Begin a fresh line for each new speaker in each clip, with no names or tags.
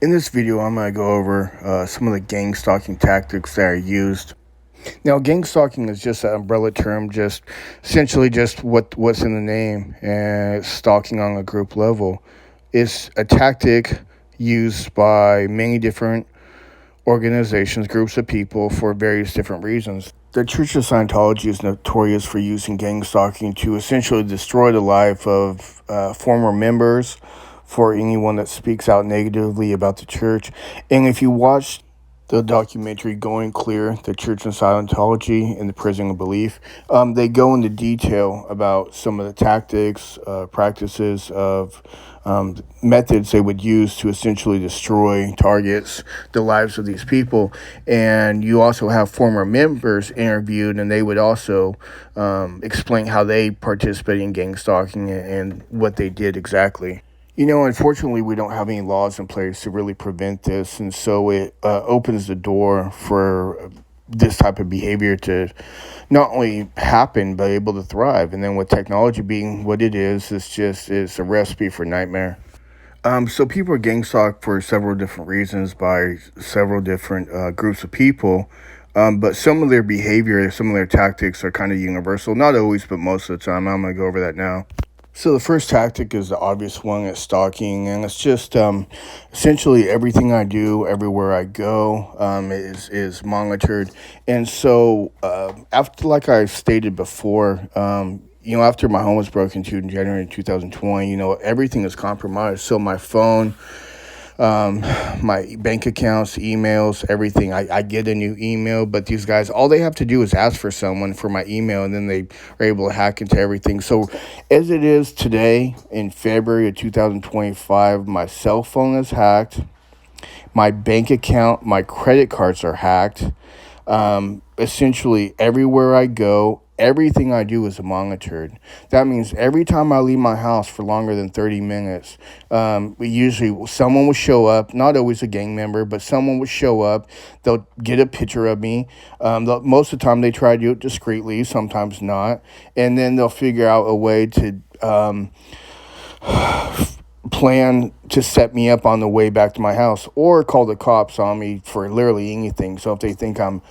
In this video, I'm going to go over some of the gang stalking tactics that are used. Now, gang stalking is just an umbrella term, just essentially just what's in the name, and stalking on a group level. It's a tactic used by many different organizations, groups of people for various different reasons. The Church of Scientology is notorious for using gang stalking to essentially destroy the life of former members, for anyone that speaks out negatively about the church. And if you watch the documentary Going Clear, the Church of Scientology and the Prison of Belief, they go into detail about some of the tactics, practices of methods they would use to essentially destroy targets, the lives of these people. And you also have former members interviewed, and they would also explain how they participated in gang stalking and what they did exactly. Unfortunately, we don't have any laws in place to really prevent this, and so it opens the door for this type of behavior to not only happen but able to thrive. And then with technology being what it is, it's a recipe for nightmare. So people are gang stalked for several different reasons by several different groups of people. But some of their behavior, some of their tactics are kind of universal. Not always, but most of the time. I'm going to go over that now. So the first tactic is the obvious one, it's stalking, and it's just essentially everything I do, everywhere I go, is monitored. And so after, like I stated before, after my home was broken into in January 2020, everything is compromised. So my phone, my bank accounts, emails, everything. I get a new email, but these guys, all they have to do is ask for someone for my email, and then they are able to hack into everything. So as it is today in February of 2025, my cell phone is hacked, my bank account, my credit cards are hacked. Essentially, everywhere I go, everything I do is monitored. That means every time I leave my house for longer than 30 minutes, usually someone will show up, not always a gang member, but someone will show up. They'll get a picture of me. Most of the time, they try to do it discreetly, sometimes not. And then they'll figure out a way to plan to set me up on the way back to my house, or call the cops on me for literally anything. So if they think I'm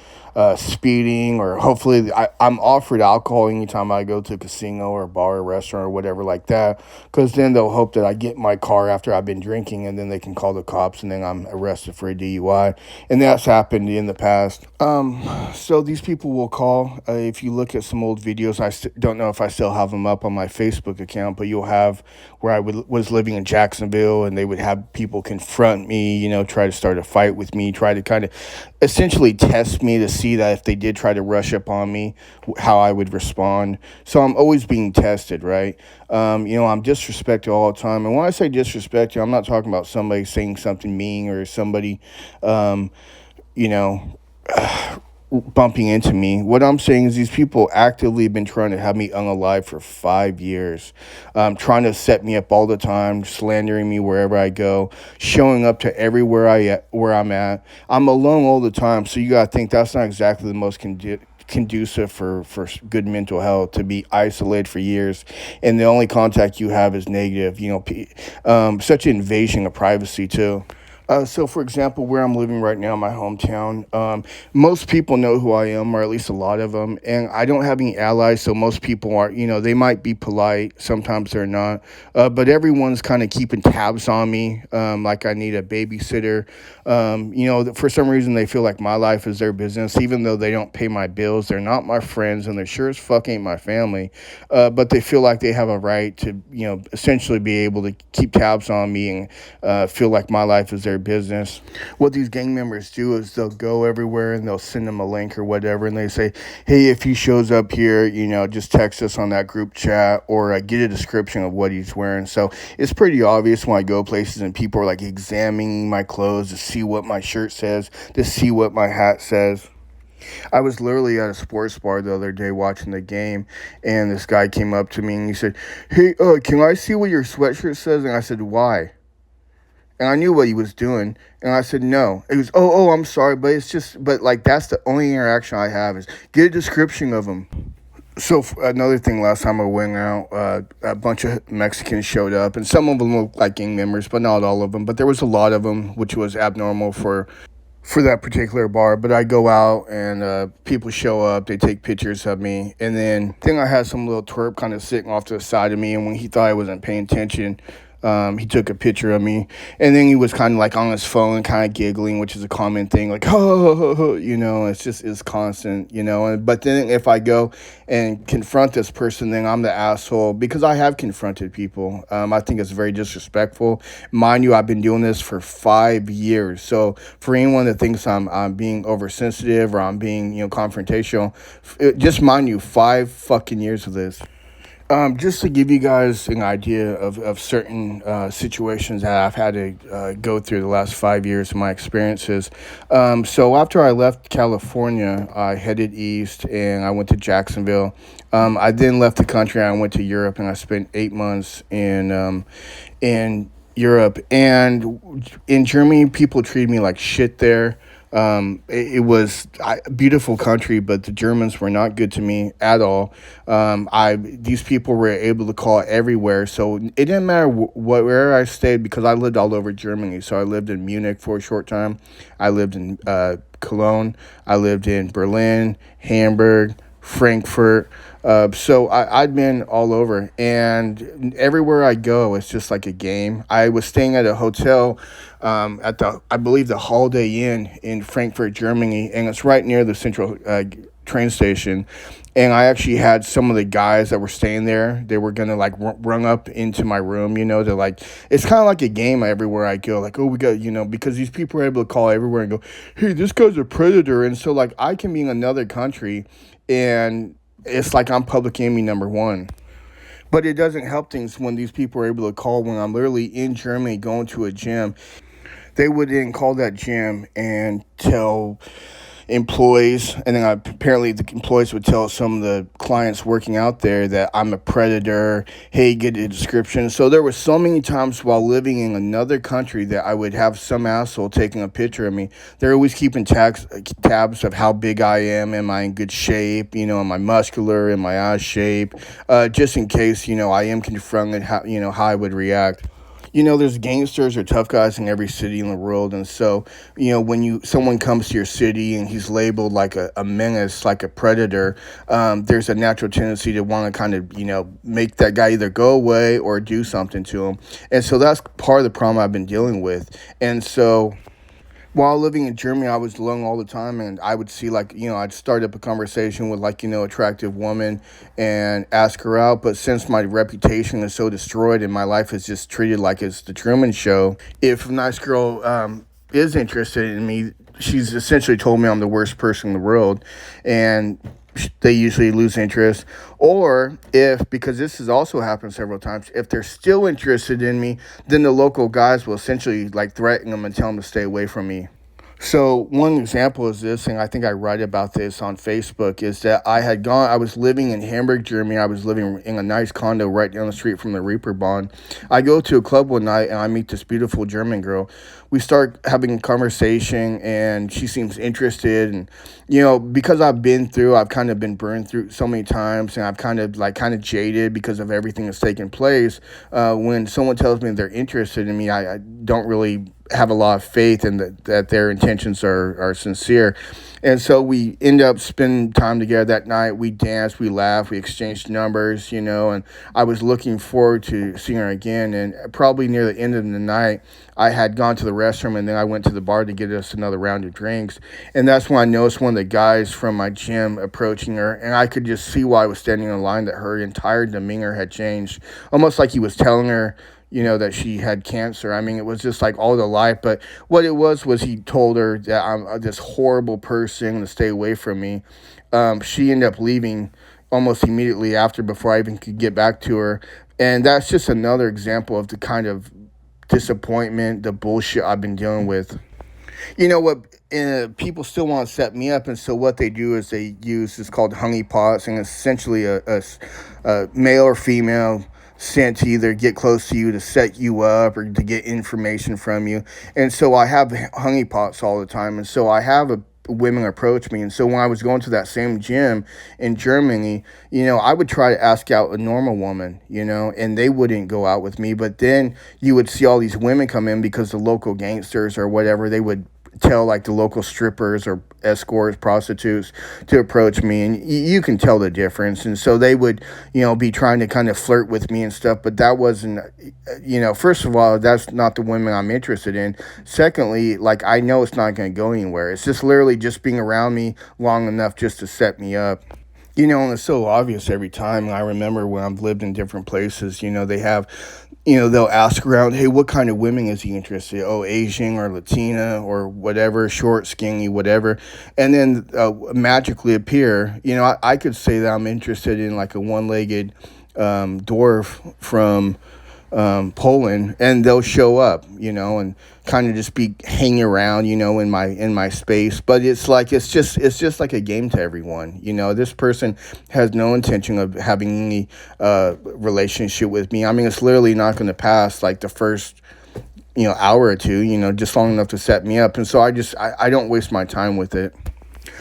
speeding, or hopefully I'm offered alcohol anytime I go to a casino or a bar or restaurant or whatever like that, because then they'll hope that I get in my car after I've been drinking, and then they can call the cops, and then I'm arrested for a DUI. And that's happened in the past. So these people will call. If you look at some old videos, I don't know if I still have them up on my Facebook account, but you'll have where I was living in Jacksonville, and they would have people confront me, try to start a fight with me, try to kind of essentially test me to see that if they did try to rush up on me, how I would respond. So I'm always being tested, right? I'm disrespected all the time. And when I say disrespected, I'm not talking about somebody saying something mean, or somebody, you know, bumping into me. What I'm saying is these people actively have been trying to have me unalive for 5 years, trying to set me up all the time, slandering me wherever I go, showing up to everywhere where I'm at. I'm alone all the time, so you gotta think that's not exactly the most conducive for good mental health, to be isolated for years, and the only contact you have is negative. Such an invasion of privacy too. So, for example, where I'm living right now, my hometown, most people know who I am, or at least a lot of them, and I don't have any allies, so most people are, they might be polite, sometimes they're not, but everyone's kind of keeping tabs on me, like I need a babysitter. For some reason, they feel like my life is their business, even though they don't pay my bills, they're not my friends, and they're sure as fuck ain't my family, but they feel like they have a right to, essentially be able to keep tabs on me, and feel like my life is their business. What these gang members do is they'll go everywhere, and they'll send them a link or whatever, and they say, hey, if he shows up here, just text us on that group chat, or get a description of what he's wearing. So it's pretty obvious when I go places and people are like examining my clothes to see what my shirt says, to see what my hat says. I was literally at a sports bar the other day watching the game, and this guy came up to me and he said, hey, can I see what your sweatshirt says? And I said, why? And I knew what he was doing, and I said, no. He goes, oh, I'm sorry, but it's just, but like, that's the only interaction I have, is get a description of him. So another thing, last time I went out, a bunch of Mexicans showed up, and some of them looked like gang members, but not all of them. But there was a lot of them, which was abnormal for that particular bar. But I go out and people show up, they take pictures of me, and then I had some little twerp kind of sitting off to the side of me, and when he thought I wasn't paying attention, he took a picture of me, and then he was kind of like on his phone, kind of giggling, which is a common thing, like oh, it's constant, But then if I go and confront this person, then I'm the asshole because I have confronted people. I think it's very disrespectful. Mind you, I've been doing this for 5 years, so for anyone that thinks I'm being oversensitive or I'm being confrontational, just mind you, 5 fucking years of this. Just to give you guys an idea of certain situations that I've had to go through the last 5 years of my experiences. So after I left California, I headed east and I went to Jacksonville. I then left the country and I went to Europe and I spent 8 months in Europe. And in Germany, people treated me like shit there. It was a beautiful country, but the Germans were not good to me at all. I These people were able to call everywhere, so it didn't matter where I stayed because I lived all over Germany. So I lived in Munich for a short time. I lived in Cologne. I lived in Berlin, Hamburg, Frankfurt. I'd been all over, and everywhere I go, it's just like a game. I was staying at a hotel at I believe, the Holiday Inn in Frankfurt, Germany, and it's right near the central train station. And I actually had some of the guys that were staying there. They were gonna like rung up into my room. They're like, it's kind of like a game everywhere I go. Like, oh, we got because these people are able to call everywhere and go, hey, this guy's a predator, and so like I can be in another country, and it's like I'm public enemy number one. But it doesn't help things when these people are able to call when I'm literally in Germany going to a gym. They would then call that gym and tell employees, and then apparently the employees would tell some of the clients working out there that I'm a predator. Hey, get a description. So there were so many times while living in another country that I would have some asshole taking a picture of me. They're always keeping tabs of how big I am I in good shape, am I muscular, am I out of shape, just in case I am confronted, how I would react. There's gangsters or tough guys in every city in the world, and so when someone comes to your city and he's labeled like a menace, like a predator, there's a natural tendency to want to kind of make that guy either go away or do something to him, and so that's part of the problem I've been dealing with, and so. While living in Germany, I was alone all the time, and I would see I'd start up a conversation with attractive woman and ask her out. But since my reputation is so destroyed and my life is just treated like it's the Truman Show, if a nice girl is interested in me, she's essentially told me I'm the worst person in the world, and they usually lose interest. Or if, because this has also happened several times, if they're still interested in me, then the local guys will essentially like threaten them and tell them to stay away from me. So one example is this, and I think I write about this on Facebook, is that I was living in Hamburg, Germany. I was living in a nice condo right down the street from the Reeperbahn. I go to a club one night, and I meet this beautiful German girl. We start having a conversation, and she seems interested. And, because I've kind of been burned through so many times, and I've kind of jaded because of everything that's taken place. When someone tells me they're interested in me, I don't really have a lot of faith in that their intentions are sincere. And so we end up spending time together that night. We danced, we laughed, we exchanged numbers, and I was looking forward to seeing her again. And probably near the end of the night, I had gone to the restroom and then I went to the bar to get us another round of drinks. And that's when I noticed one of the guys from my gym approaching her. And I could just see while I was standing in line that her entire demeanor had changed, almost like he was telling her, that she had cancer. I mean, it was just like all the life. But what it was he told her that I'm this horrible person to stay away from me. She ended up leaving almost immediately after before I even could get back to her. And that's just another example of the kind of disappointment, the bullshit I've been dealing with. You know what? People still want to set me up, and so what they do is they use it's called honeypots, and essentially a male or female sent to either get close to you to set you up or to get information from you. And so I have honeypots all the time, and so I have women approach me. And so when I was going to that same gym in Germany, I would try to ask out a normal woman, and they wouldn't go out with me. But then you would see all these women come in because the local gangsters or whatever, they would tell like the local strippers or escorts, prostitutes to approach me, and you can tell the difference. And so they would, be trying to kind of flirt with me and stuff. But that wasn't, first of all, that's not the women I'm interested in. Secondly, like I know it's not going to go anywhere. It's just literally just being around me long enough just to set me up. And it's so obvious every time. I remember when I've lived in different places, they have, they'll ask around, hey, what kind of women is he interested in? Oh, Asian or Latina or whatever, short, skinny, whatever. And then magically appear, I could say that I'm interested in like a one-legged dwarf from Poland, and they'll show up, and kind of just be hanging around, in my space. But it's just like a game to everyone. This person has no intention of having any relationship with me. I mean, it's literally not going to pass like the first hour or two, just long enough to set me up. And so I don't waste my time with it.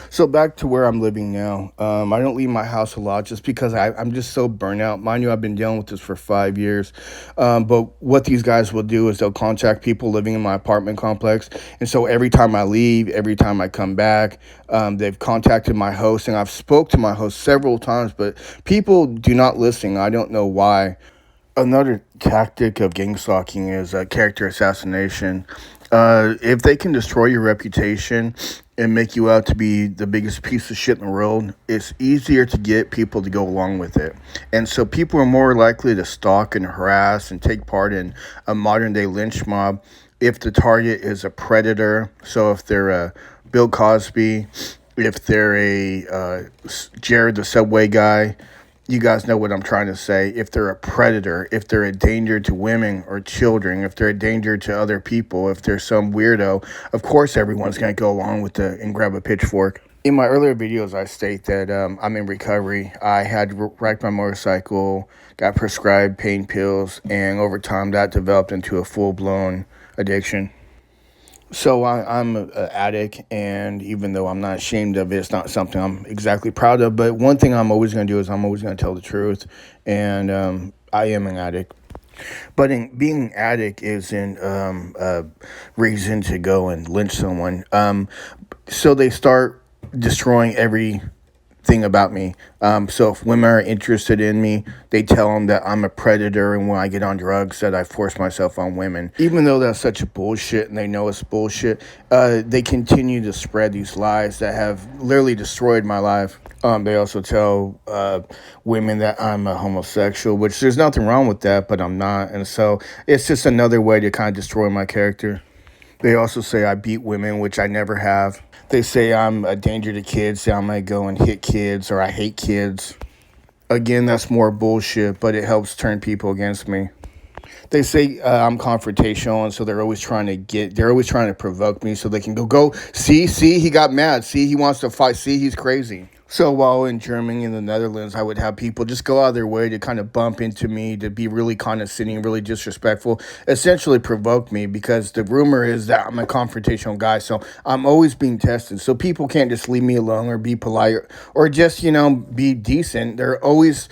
So back to where I'm living now. I don't leave my house a lot just because I'm just so burnt out. Mind you, I've been dealing with this for 5 years. But what these guys will do is they'll contact people living in my apartment complex. And so every time I leave, every time I come back, they've contacted my host. And I've spoke to my host several times, but people do not listen. I don't know why. Another tactic of gang stalking is character assassination. If they can destroy your reputation and make you out to be the biggest piece of shit in the world, it's easier to get people to go along with it. And so people are more likely to stalk and harass and take part in a modern day lynch mob if the target is a predator. So if they're a Bill Cosby, if they're a Jared the Subway guy, you guys know what I'm trying to say. If they're a predator, if they're a danger to women or children, if they're a danger to other people, if they're some weirdo, of course everyone's going to go along with it and grab a pitchfork. In my earlier videos, I state that I'm in recovery. I had wrecked my motorcycle, got prescribed pain pills, and over time that developed into a full-blown addiction. So I'm an addict, and even though I'm not ashamed of it, it's not something I'm exactly proud of. But one thing I'm always going to do is I'm always going to tell the truth, and I am an addict. But being an addict isn't a reason to go and lynch someone. So they start destroying everything about me. So if women are interested in me, they tell them that I'm a predator, and when I get on drugs that I force myself on women. Even though that's such a bullshit and they know it's bullshit, they continue to spread these lies that have literally destroyed my life. They also tell women that I'm a homosexual, which there's nothing wrong with that, but I'm not. And so it's just another way to kind of destroy my character. They also say I beat women, which I never have. They say I'm a danger to kids, that I might go and hit kids, or I hate kids. Again, that's more bullshit, but it helps turn people against me. They say I'm confrontational, and so they're always trying to provoke me so they can go, see, he got mad, see, he wants to fight, see, he's crazy. So while in Germany and the Netherlands, I would have people just go out of their way to kind of bump into me, to be really condescending, really disrespectful, essentially provoke me, because the rumor is that I'm a confrontational guy. So I'm always being tested. So people can't just leave me alone or be polite or just, be decent. They're always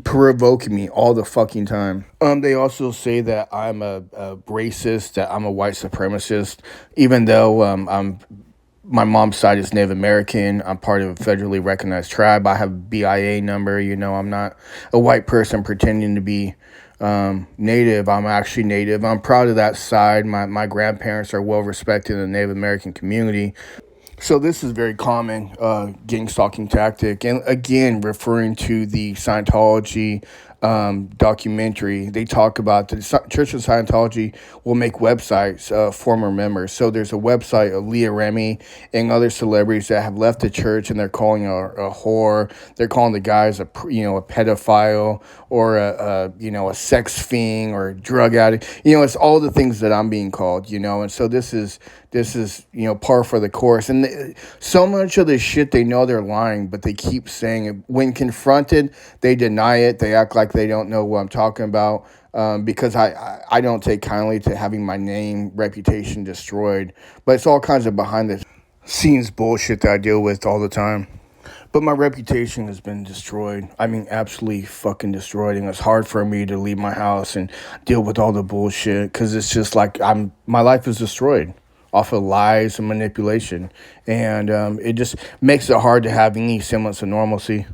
provoking me all the fucking time. They also say that I'm a racist, that I'm a white supremacist, even though my mom's side is Native American. I'm part of a federally recognized tribe. I have a BIA number. I'm not a white person pretending to be Native. I'm actually Native. I'm proud of that side. My grandparents are well respected in the Native American community. So this is very common gang stalking tactic. And again, referring to the Scientology documentary, they talk about the Church of Scientology will make websites of former members. So there's a website of Leah Remini and other celebrities that have left the church, and they're calling a whore. They're calling the guys a pedophile, or a sex fiend, or a drug addict. It's all the things that I'm being called. And so this is par for the course. And so much of this shit, they know they're lying, but they keep saying it. When confronted, they deny it. They act like they don't know what I'm talking about, because I don't take kindly to having my name, reputation destroyed. But it's all kinds of behind this. scenes bullshit that I deal with all the time. But my reputation has been destroyed. I mean, absolutely fucking destroyed. And it's hard for me to leave my house and deal with all the bullshit because it's just like my life is destroyed off of lies and manipulation. And it just makes it hard to have any semblance of normalcy.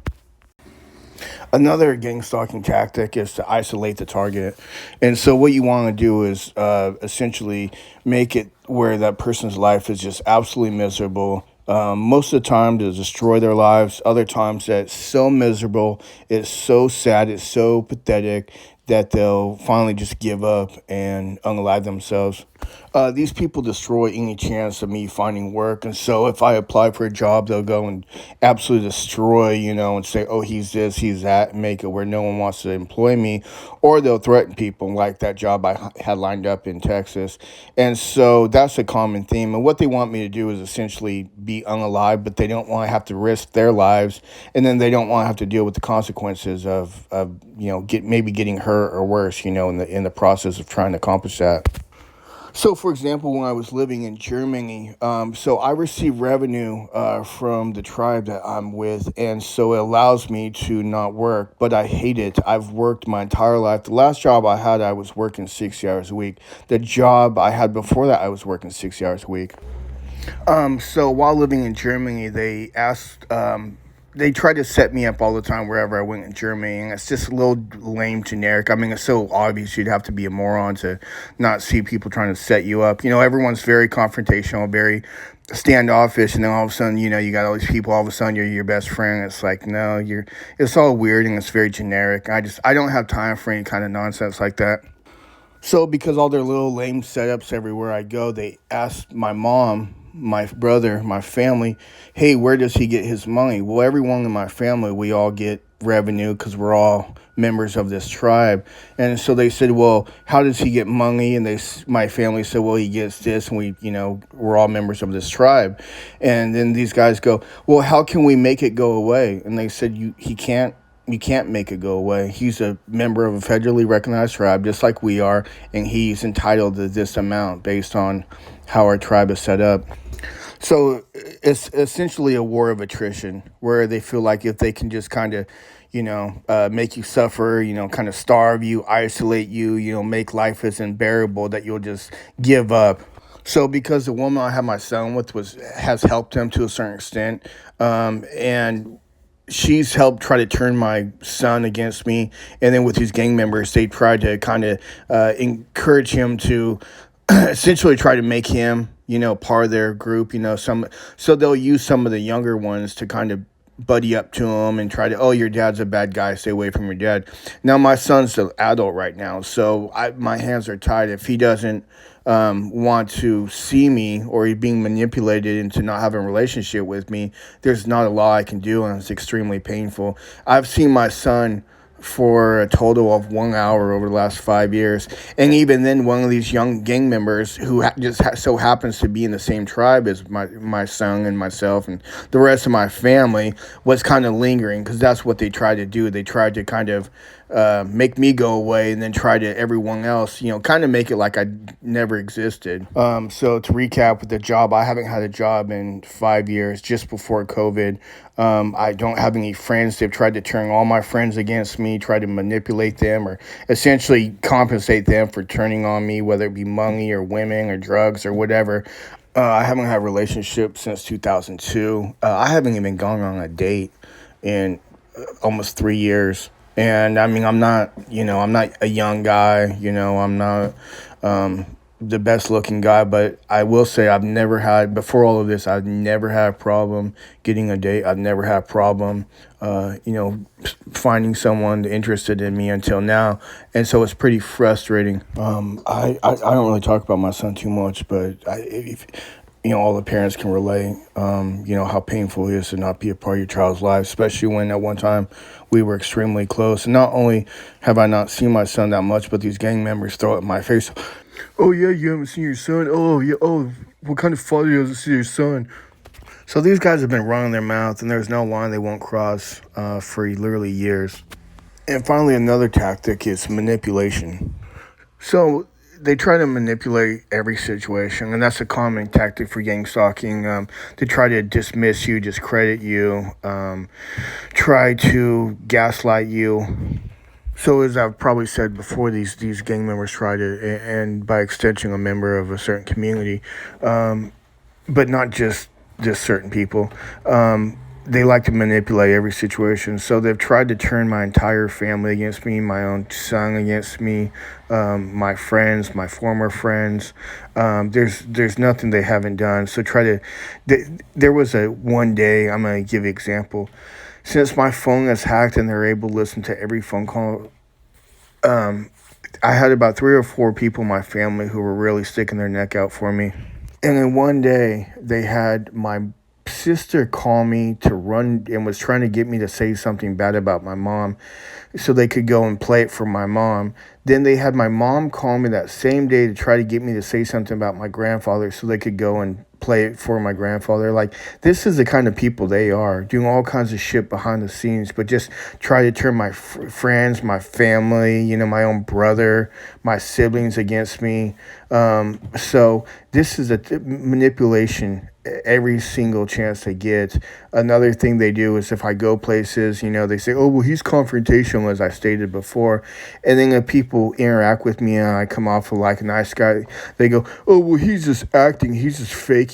Another gang stalking tactic is to isolate the target. And so, what you want to do is essentially make it where that person's life is just absolutely miserable. Most of the time, to destroy their lives. Other times, that's so miserable, it's so sad, it's so pathetic that they'll finally just give up and unalive themselves. These people destroy any chance of me finding work. And so if I apply for a job, they'll go and absolutely destroy, and say, oh, he's this, he's that, and make it where no one wants to employ me. Or they'll threaten people like that job I had lined up in Texas. And so that's a common theme. And what they want me to do is essentially be unalive, but they don't want to have to risk their lives. And then they don't want to have to deal with the consequences of maybe getting hurt or worse, in the process of trying to accomplish that. So, for example, when I was living in Germany, so I receive revenue from the tribe that I'm with, and so it allows me to not work, but I hate it. I've worked my entire life. The last job I had, I was working 60 hours a week. The job I had before that, I was working 60 hours a week. So while living in Germany, they tried to set me up all the time wherever I went in Germany, and it's just a little lame, generic. I mean, it's so obvious you'd have to be a moron to not see people trying to set you up. Everyone's very confrontational, very standoffish, and then all of a sudden, you got all these people. All of a sudden, you're your best friend. It's like, no, you're. It's all weird and it's very generic. I don't have time for any kind of nonsense like that. So, because all their little lame setups everywhere I go, they asked my mom, my brother, my family, hey, where does he get his money? Well, everyone in my family, we all get revenue because we're all members of this tribe. And so they said, well, how does he get money? And my family said, well, he gets this, and we're all members of this tribe. And then these guys go, well, how can we make it go away? And they said, he can't. You can't make it go away. He's a member of a federally recognized tribe, just like we are, and he's entitled to this amount based on how our tribe is set up. So it's essentially a war of attrition where they feel like if they can just kind of, make you suffer, kind of starve you, isolate you, make life as unbearable that you'll just give up. So because the woman I had my son with has helped him to a certain extent, and she's helped try to turn my son against me. And then with these gang members, they tried to kind of encourage him to essentially try to make him, part of their group, so they'll use some of the younger ones to kind of buddy up to him and try to, oh, your dad's a bad guy, stay away from your dad. Now, my son's an adult right now, so my hands are tied. If he doesn't want to see me, or he's being manipulated into not having a relationship with me, there's not a lot I can do, and it's extremely painful. I've seen my son for a total of 1 hour over the last 5 years. And even then, one of these young gang members who so happens to be in the same tribe as my son and myself and the rest of my family was kind of lingering, because that's what they tried to do. They tried to kind of make me go away, and then try to everyone else, kind of make it like I never existed. So to recap with the job, I haven't had a job in 5 years, just before COVID. I don't have any friends. They've tried to turn all my friends against me, try to manipulate them, or essentially compensate them for turning on me, whether it be money or women or drugs or whatever. I haven't had a relationship since 2002. I haven't even gone on a date in almost 3 years. And I mean, I'm not a young guy, I'm not the best looking guy, but I will say before all of this, I've never had a problem getting a date. I've never had a problem, finding someone interested in me until now. And so it's pretty frustrating. I don't really talk about my son too much, but if all the parents can relate, how painful it is to not be a part of your child's life, especially when at one time we were extremely close. And not only have I not seen my son that much, but these gang members throw it in my face. Oh, yeah, you haven't seen your son? Oh, yeah, oh, what kind of father doesn't see your son? So these guys have been running their mouth, and there's no line they won't cross for literally years. And finally, another tactic is manipulation. So they try to manipulate every situation, and that's a common tactic for gang stalking. To try to dismiss you, discredit you, try to gaslight you. So as I've probably said before, these gang members try to, and by extension, a member of a certain community, but not just certain people. They like to manipulate every situation. So they've tried to turn my entire family against me, my own son against me, my friends, my former friends. There's nothing they haven't done. So there was a one day, I'm going to give you an example. Since my phone is hacked and they're able to listen to every phone call, I had about 3 or 4 people in my family who were really sticking their neck out for me. And then one day, they had my sister call me to run and was trying to get me to say something bad about my mom so they could go and play it for my mom. Then they had my mom call me that same day to try to get me to say something about my grandfather so they could go and play it for my grandfather. Like, this is the kind of people they are, doing all kinds of shit behind the scenes, but just try to turn my friends, my family, my own brother, my siblings against me. So this is a manipulation every single chance they get. Another thing they do is if I go places, they say, oh, well, he's confrontational, as I stated before. And then if people interact with me and I come off like a nice guy, they go, oh, well, he's just acting. He's just faking,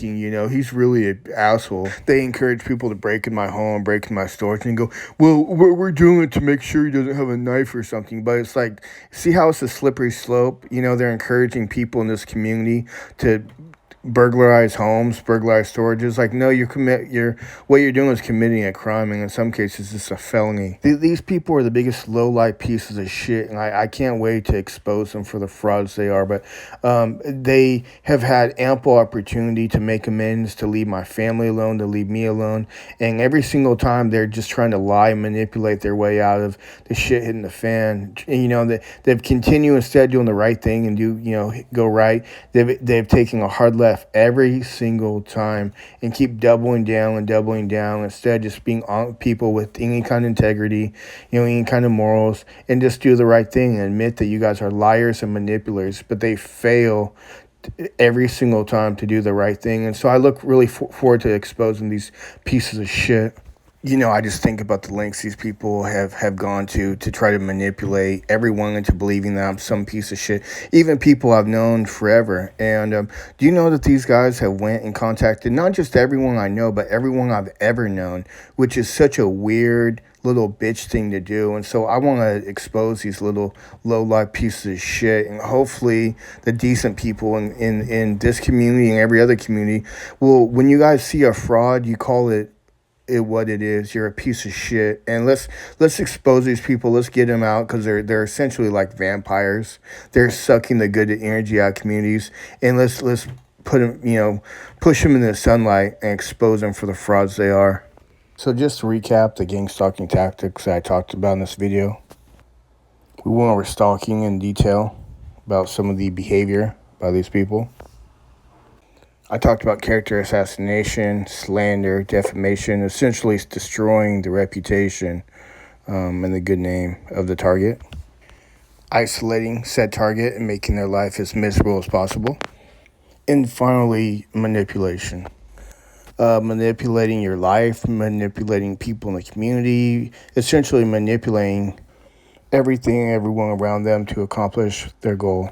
he's really an asshole. They encourage people to break in my home, break in my storage, and go, well, we're doing it to make sure he doesn't have a knife or something. But it's like, see how it's a slippery slope? They're encouraging people in this community to burglarize homes, burglarize storages. Like, no, what you're doing is committing a crime, and in some cases it's a felony. These people are the biggest low-life pieces of shit, and I can't wait to expose them for the frauds they are. But they have had ample opportunity to make amends, to leave my family alone, to leave me alone, and every single time they're just trying to lie and manipulate their way out of the shit hitting the fan. And, they've continued instead doing the right thing and go right. They've taken a hard left every single time and keep doubling down instead of just being on people with any kind of integrity, any kind of morals, and just do the right thing and admit that you guys are liars and manipulators. But they fail every single time to do the right thing. And so I look really forward to exposing these pieces of shit. I just think about the lengths these people have gone to try to manipulate everyone into believing that I'm some piece of shit. Even people I've known forever. And do you know that these guys have went and contacted not just everyone I know, but everyone I've ever known, which is such a weird little bitch thing to do. And so I want to expose these little low-life pieces of shit, and hopefully the decent people in this community and every other community will, when you guys see a fraud, you call it what it is. You're a piece of shit, and let's expose these people. Let's get them out, because they're essentially like vampires. They're sucking the good energy out of communities, and let's put them, push them into the sunlight and expose them for the frauds they are. So just to recap the gang stalking tactics that I talked about in this video, we went over stalking in detail, about some of the behavior by these people. I talked about character assassination, slander, defamation, essentially destroying the reputation and the good name of the target. Isolating said target and making their life as miserable as possible. And finally, manipulation. Manipulating your life, manipulating people in the community, essentially manipulating everything, everyone around them to accomplish their goal.